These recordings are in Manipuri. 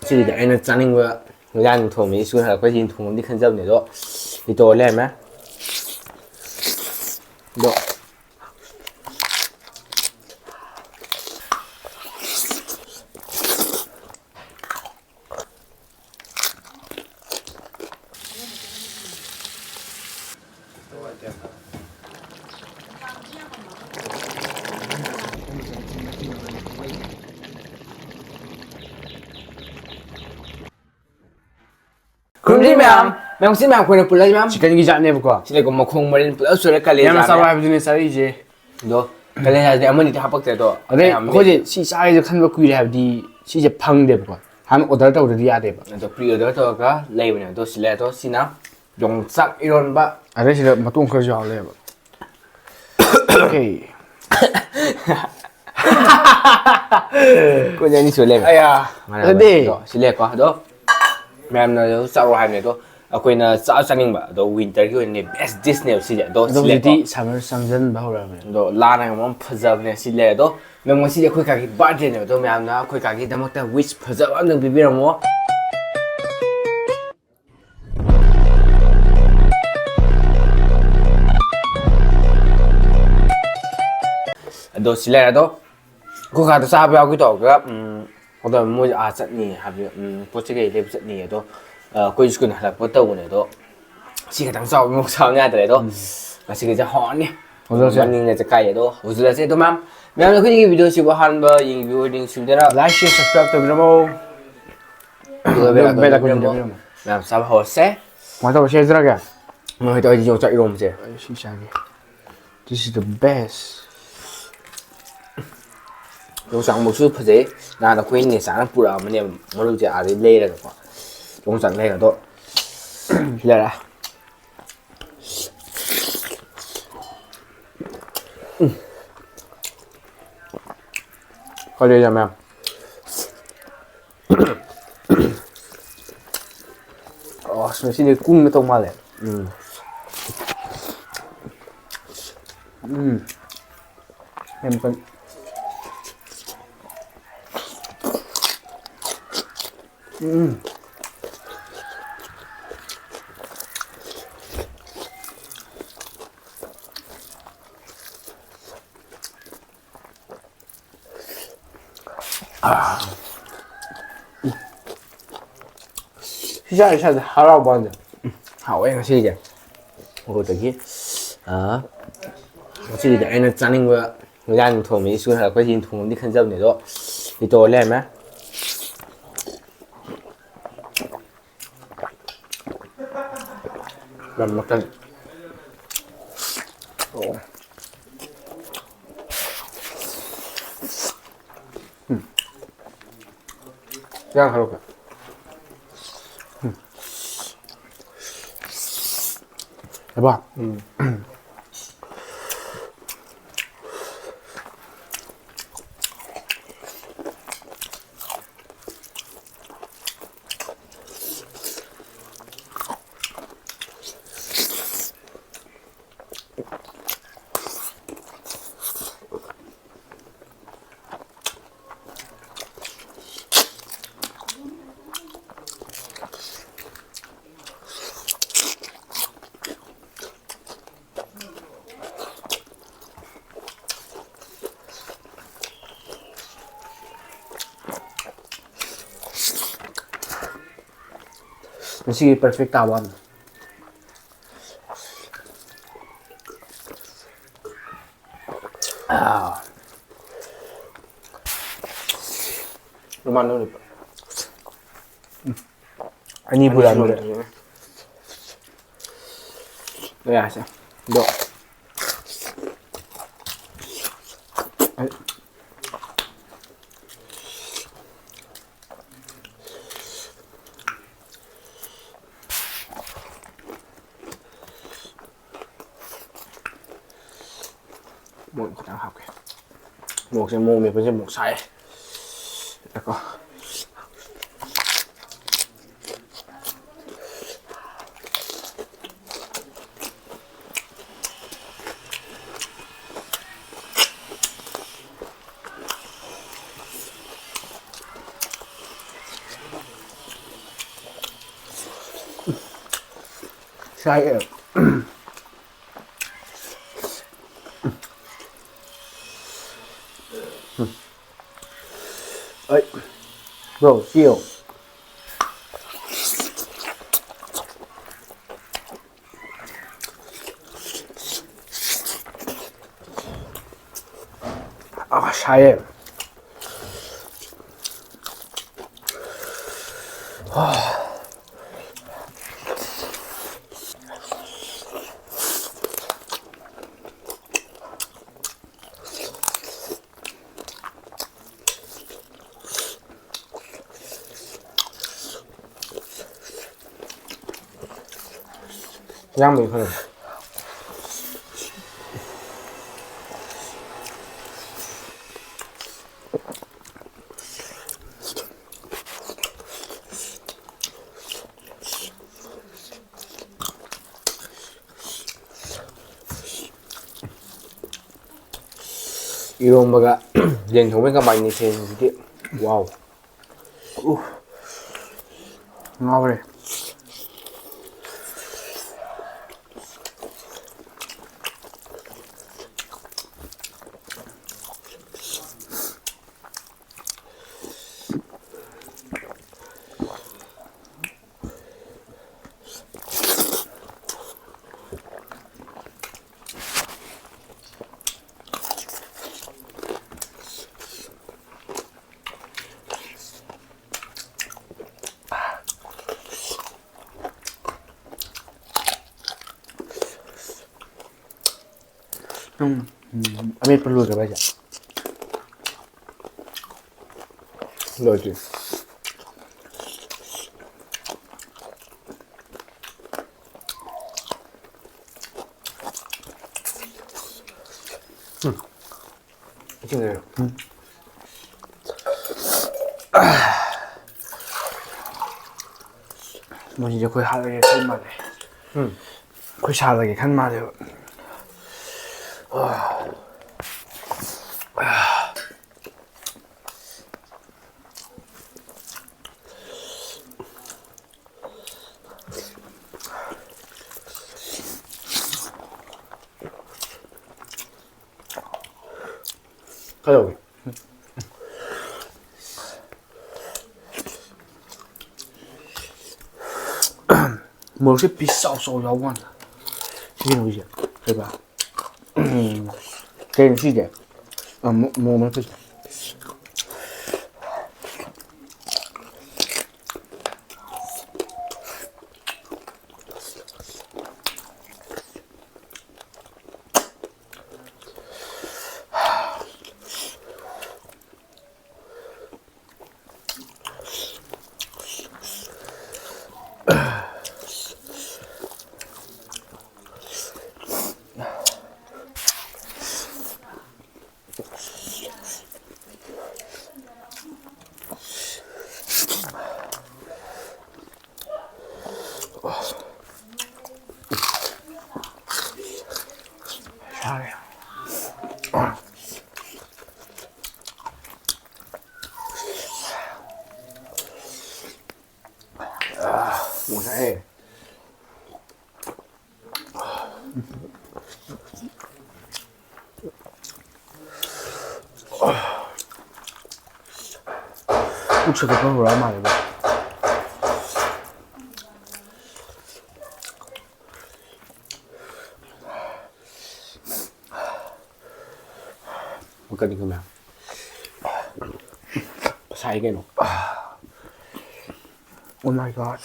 ꯁꯤꯗꯤ ꯑꯩꯅ ꯆꯥꯅꯤꯡꯕ ꯌꯥꯝ ꯊꯣꯡꯕ ꯁ꯭ꯀꯨꯜ ꯍꯜꯂꯛꯄꯁꯤ ꯊꯣꯡꯕꯗꯤ ꯈꯟꯖꯕꯅꯦ ꯑꯗꯣ ꯂꯤꯇꯣ ꯂꯩꯔꯝꯃꯦ ꯑꯗꯣ ꯈꯨꯔꯨꯝꯖꯤ ꯃꯌꯥꯝ ꯃꯌꯥꯝꯁꯤ ꯃꯌꯥꯝ ꯑꯩꯈꯣꯏꯅ ꯄꯨꯜꯂꯒ ꯃꯌꯥꯝ ꯆꯤꯛꯀꯟꯒꯤ ꯖꯥꯠꯅꯦꯕꯀꯣ. ꯁꯤꯗꯩꯀꯣ ꯃꯈꯣꯡ ꯃꯔꯤꯟ ꯄꯨꯂꯞ ꯁꯨꯔꯦ ꯀꯥꯂꯦꯖꯥ ꯌꯥꯝꯅ ꯆꯥꯕ ꯍꯥꯏꯕꯗꯨꯅꯦ ꯆꯥꯔꯤꯁꯦ. ꯑꯗꯣ ꯀꯥꯂꯦꯖꯥꯗꯤ ꯑꯃꯅꯤꯗꯤ ꯍꯥꯄꯛꯇ꯭ꯔꯦ ꯑꯗꯣ ꯑꯗꯩ ꯑꯩꯈꯣꯏꯁꯦ ꯁꯤ ꯆꯥꯒꯦꯁꯦ ꯈꯟꯕ ꯀꯨꯏꯔꯦ ꯍꯥꯏꯕꯗꯤ ꯁꯤꯁꯦ ꯐꯪꯗꯦꯕꯀꯣ. ꯍꯥꯟꯅ ꯑꯣꯔꯗꯔ ꯇꯧꯗ꯭ꯔꯗꯤ ꯌꯥꯗꯦꯕ. ꯑꯗꯣ ꯄ꯭ꯔꯤ ꯑꯣꯔꯗꯔ ꯇꯧꯔꯒ ꯂꯩꯕꯅꯦ ꯑꯗꯣ ꯁꯤ ꯂꯩ ꯑꯗꯣ ꯁꯤꯅ ꯌꯣꯡꯆꯥꯛ ꯏꯔꯣꯟꯕ. ꯑꯗꯩ ꯁꯤꯗ ꯃꯇꯣꯡ ꯈꯔꯁꯨ ꯌꯥꯎꯔꯦꯕ. ꯑꯣꯀꯦ. ꯀꯣꯏꯅ ꯑꯅꯤ ꯁꯨ ꯂꯩꯔꯝꯃꯦ. ꯑꯌꯥ ꯑꯗꯨꯗꯤ ꯑꯗꯣ ꯁꯤ ꯂꯩꯔꯦꯀꯣ ꯑꯗꯣ ꯃꯌꯥꯝꯅ ꯆꯥꯔꯣ ꯍꯥꯏꯕꯅꯦ ꯑꯗꯣ ꯑꯩꯈꯣꯏꯅ ꯆꯥꯅꯤꯡꯕ ꯑꯗꯣ ꯋꯤꯟꯇꯔꯒꯤ ꯑꯣꯏꯅꯗꯤ ꯕꯦꯁ ꯗꯤꯁꯅꯦꯕ ꯁꯤꯁꯦ. ꯑꯗꯣ ꯁꯤ ꯂꯩꯔꯦꯀꯣ. ꯍꯧꯖꯤꯛꯇꯤ ꯁꯝꯃꯔ ꯆꯪꯁꯤꯟꯕ ꯍꯧꯔꯛꯑꯕꯅꯦ. ꯑꯗꯣ ꯂꯥꯅꯒ ꯃꯔꯣꯟ ꯐꯖꯕꯅꯦ ꯁꯤ ꯂꯩꯔꯦ ꯑꯗꯣ ꯃꯦꯝ ꯉꯁꯤꯗꯤ ꯑꯩꯈꯣꯏ ꯀꯥꯒꯤ ꯕꯥꯔꯊꯗꯦꯅꯦꯕ ꯑꯗꯣ ꯃꯌꯥꯝꯅ ꯑꯩꯈꯣꯏ ꯀꯥꯒꯤꯗꯃꯛꯇ ꯋꯤꯁ ꯐꯖꯕ ꯑꯝꯇꯪ ꯄꯤꯕꯤꯔꯝꯃꯣ. ꯑꯗꯣ ꯁꯤ ꯂꯩꯔꯦ ꯑꯗꯣ ꯑꯩꯈꯣꯏ ꯀꯥꯗ ꯆꯥꯕ ꯌꯥꯎꯒꯦ ꯇꯧꯔꯒ ꯑꯗꯣ ꯃꯣꯏ ꯆꯠꯅꯤ ꯍꯥꯏꯕꯗꯤ ꯄꯣꯠ ꯆꯩ ꯀꯩ ꯂꯩꯕ ꯆꯠꯅꯤ ꯑꯗꯣ ꯑꯩꯈꯣꯏ ꯁ꯭ꯀꯨꯜ ꯍꯜꯂꯛꯄ ꯇꯧꯕꯅꯦ ꯑꯗꯣ ꯁꯤ ꯈꯤꯇꯪ ꯆꯥꯎꯕ ꯃꯣꯛ ꯆꯥꯕ ꯌꯥꯗ꯭ꯔꯦ ꯑꯗꯣ ꯉꯁꯤꯒꯤꯁꯦ ꯍꯥꯎꯔꯅꯤ. ꯃꯅꯤꯡꯅ ꯆꯠꯈꯥꯏꯌꯦ ꯑꯗꯣ ꯍꯧꯖꯤꯜꯂꯁꯦ ꯑꯗꯣ ꯃꯌꯥꯝꯅ ꯑꯩꯈꯣꯏꯒꯤ ꯚꯤꯗꯤꯑꯣꯁꯤꯕꯨ ꯑꯍꯥꯟꯕ ꯌꯦꯡꯕꯤꯌꯨ ꯑꯣꯏꯔꯗꯤ ꯅꯨꯡꯁꯤꯕꯤꯗꯅ ꯂꯥꯏꯛ ꯁꯤꯌꯔ ꯁꯕꯁꯀ꯭ꯔꯥꯏꯕ ꯇꯧꯕꯤꯔꯝꯃꯣ. ꯑꯗꯨꯒ ꯑꯗꯨ ꯕꯦꯜ ꯕꯦꯜ ꯑꯥꯏꯀꯟꯗꯣ ꯑꯩꯀꯣꯟꯁꯨ ꯅꯝꯕꯤꯔꯝꯃꯣ. ꯂꯩꯕꯤꯔꯝꯃꯣ. ꯃꯌꯥꯝ ꯆꯥꯕ ꯍꯧꯔꯁꯦ. ꯀꯃꯥꯏꯅ ꯇꯧꯔ ꯁꯦꯝꯖꯔꯒꯦ? ꯍꯣꯏ ꯇꯧꯔꯤꯁꯤ ꯌꯣꯡꯆꯥꯛ ꯏꯔꯣꯝꯕꯁꯦ. ꯑꯩ ꯁꯤ ꯆꯥꯒꯦ. This is the best. ꯌꯣꯡꯆꯥꯛ ꯃꯔꯨꯁꯨ ꯐꯖꯩ. ꯅꯍꯥꯟ ꯑꯩꯈꯣꯏ ꯅꯦꯆꯥꯅ ꯄꯨꯔꯛꯑꯝꯕꯅꯦꯕ ꯃꯔꯨꯁꯦ ꯑꯥꯗꯩ ꯂꯩꯔꯒꯀꯣ. ꯌꯣꯡꯆꯥꯛ ꯂꯩꯔꯦ ꯑꯗꯣ ꯁꯤ ꯂꯩꯔꯦ. ꯀꯥꯂꯦꯖꯥ ꯃꯌꯥꯝ. ꯑꯁ ꯉꯁꯤꯗꯤ ꯀꯨꯡꯅ ꯇꯧ ꯃꯥꯜꯂꯦ. ꯁꯤ ꯆꯥꯔꯤ ꯍꯔꯥꯎꯕ ꯋꯥꯅꯦ. ꯍꯥꯎꯋꯦ ꯉꯁꯤꯒꯤꯗꯤ. ꯑꯗꯨꯗꯒꯤ ꯉꯁꯤꯒꯤꯗꯤ ꯑꯩꯅ ꯆꯥꯅꯤꯡꯕ ꯌꯥꯝ ꯊꯣꯡꯕ ꯁ꯭ꯀꯨꯜ ꯍꯜꯂꯛꯄꯁꯤ ꯊꯣꯡꯕꯗꯤ ꯈꯟꯖꯕꯅꯦ ꯑꯗꯣ ꯂꯤꯇꯣ ꯂꯩꯔꯝꯃꯦ. ꯃꯀꯟ. ꯌꯥꯝ ꯍꯔꯥꯎꯒꯦ. ꯌꯥꯕ. ꯉꯁꯤꯒꯤ ꯄꯔꯐꯦꯛ ꯇꯥꯕ ꯋꯥꯅꯤ. ꯑꯅꯤ ꯄꯨꯔꯛꯑꯝꯕꯗ ꯌꯥꯁꯦ. ꯑꯗꯣ ꯃꯣꯔꯣꯛ ꯈꯤꯇꯪ ꯍꯥꯞꯀꯦ. ꯃꯣꯔꯣꯛꯁꯦ ꯃꯣꯔꯣꯛ ꯃꯦꯠꯄꯁꯦ ꯃꯣꯔꯣꯛ ꯁꯥꯏ. ꯀꯣ 샤이. ấy bro chiều sai em Yang mình không 이런거가 렌 정말 많이 되는데 와우 나와래 Amit perlu ke baca. Lagi. 이게 뭐 이제 거의 하루에 한 마리. 거의 하루에 한 마리. 가자 우리. Một cái bí sầu sầu giáo quan cái gì vậy bà cái gì vậy mua mấy cái 잘해. 뭐해? 우측에 별로 안 많이 봐. Bukan di kemana? Saya kan? Oh my god.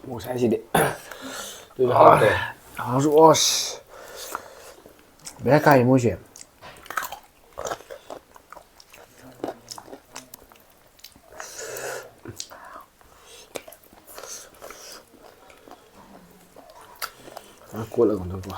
Một sai gì đấy. Tôi nói thế. Áo rũ bé cay mua chuyện. ꯀꯣꯠꯂꯒ ꯀꯣ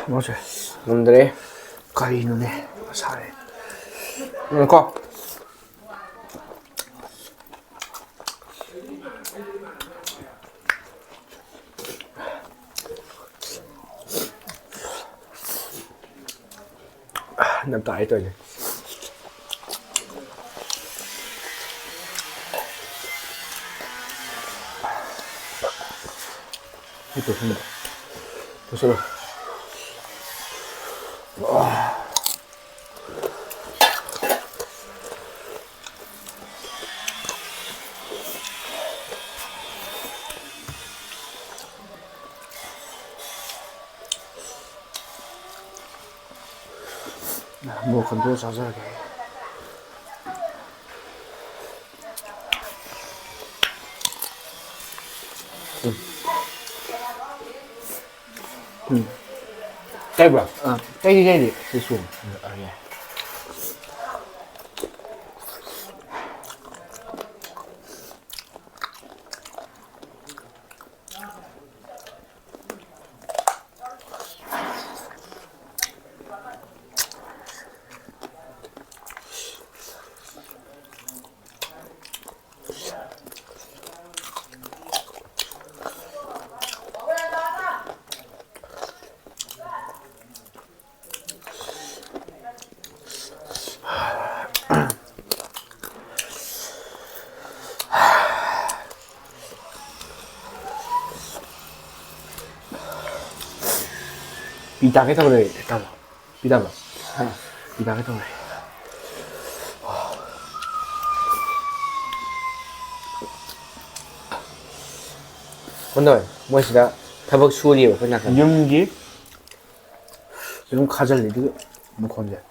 뭐지? 놈들이 가리누네 사래. 거. Nằm tại rồi này. Hết rồi không được. Tôi sẽ rồi. mua 很多炒菜给。Đây bro. Đây đi, đi xuống. Yeah. Pita cái thau này tao bảo pita bảo pita cái thau này 오늘 무엇이다 타박 수리로 끝났다. 윤기 이런 가젤 리드 뭐 건데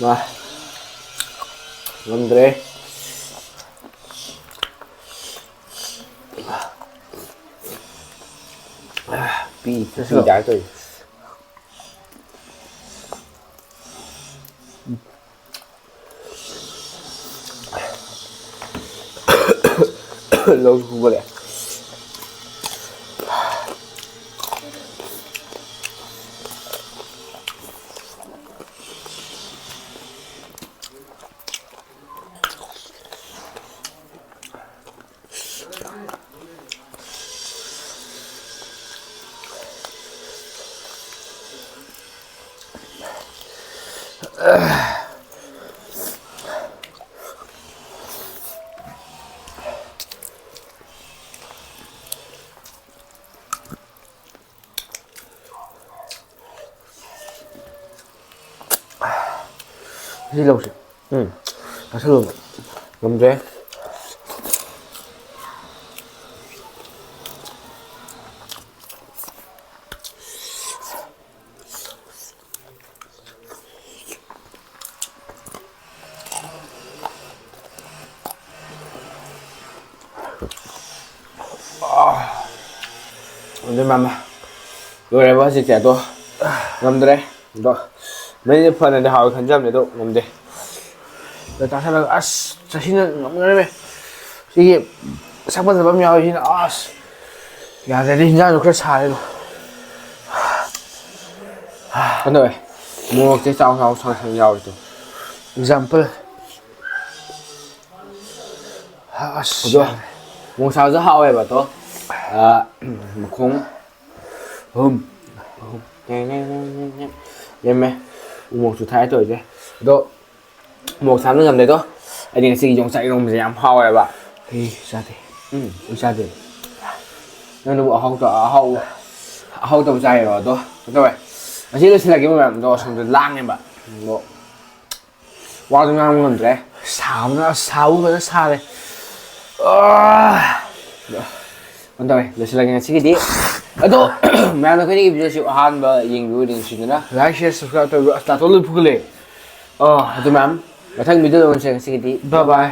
와, 놈들의 비 날도 lâu không có lẽ đi lâu rồi nó sẽ luôn 놈들 놈들 맘마 노래 마실 때도 놈들의 너 매일 파는데 하고 간장에도 놈들 ta sẽ là 자신은 ngậm ngay đây 이게 상반사 밤이야 이는 야 내가 진짜 그렇게 잘해 오늘 뭐 어떻게 싸우고 nhau rồi example. Ash. ꯑꯗꯣ ꯃꯣꯡꯁꯥꯁꯨ ꯍꯥꯎꯋꯦꯕ ꯑꯗꯣ ꯃꯈꯣꯡ ꯑꯍꯨꯝ ꯂꯦꯝꯃꯦ ꯎꯃꯣꯛꯁꯨ ꯊꯥꯏ ꯇꯧꯔꯤꯁꯦ ꯑꯗꯣ ꯎꯃꯣꯛ ꯊꯥꯕ ꯉꯝꯗꯦ ꯑꯗꯣ ꯑꯩꯗꯤ ꯉꯁꯤꯒꯤ ꯌꯣꯡꯆꯥꯛ ꯏꯔꯣꯡꯕꯁꯦ ꯌꯥꯝ ꯍꯥꯎꯋꯦꯕ Hey, Sade. ꯑꯩ ꯆꯥꯗꯦ ꯅꯪꯅꯕꯨ ꯑꯍꯥꯎꯇꯕ ꯆꯥꯏꯔꯣ ꯑꯗꯣ ꯀꯩꯗꯧꯋꯦ ꯉꯁꯤ ꯂꯣꯏꯁꯤꯜꯂꯛꯈꯤꯕ ꯃꯌꯥꯝꯗꯣ ꯑꯁꯣꯝꯗ ꯂꯥꯡꯉꯦꯕ ꯑꯗꯣ ꯋꯥꯁꯨ ꯉꯥꯡꯕ ꯉꯝꯗ꯭ꯔꯦ Sabu ba sare. ꯀꯩꯅꯣ ꯇꯧꯋꯦ ꯂꯣꯏꯁꯤꯜꯂꯒꯦ ꯉꯁꯤꯒꯤꯗꯤ ꯑꯗꯣ ꯃꯌꯥꯝꯅ ꯑꯩꯈꯣꯏꯒꯤ ꯚꯤꯗꯤꯑꯣꯁꯤ ꯑꯍꯥꯟꯕ ꯌꯦꯡꯕꯤꯕꯗꯤ ꯅꯨꯡꯁꯤꯗꯨꯅ Like, share, subscribe to Astato Lupugule. ꯑꯗꯨ ꯃꯌꯥꯝ ꯃꯊꯪ ꯚꯤꯗꯤꯑꯣꯗ ꯎꯅꯁꯦ ꯉꯁꯤꯒꯤꯗꯤ Bye bye.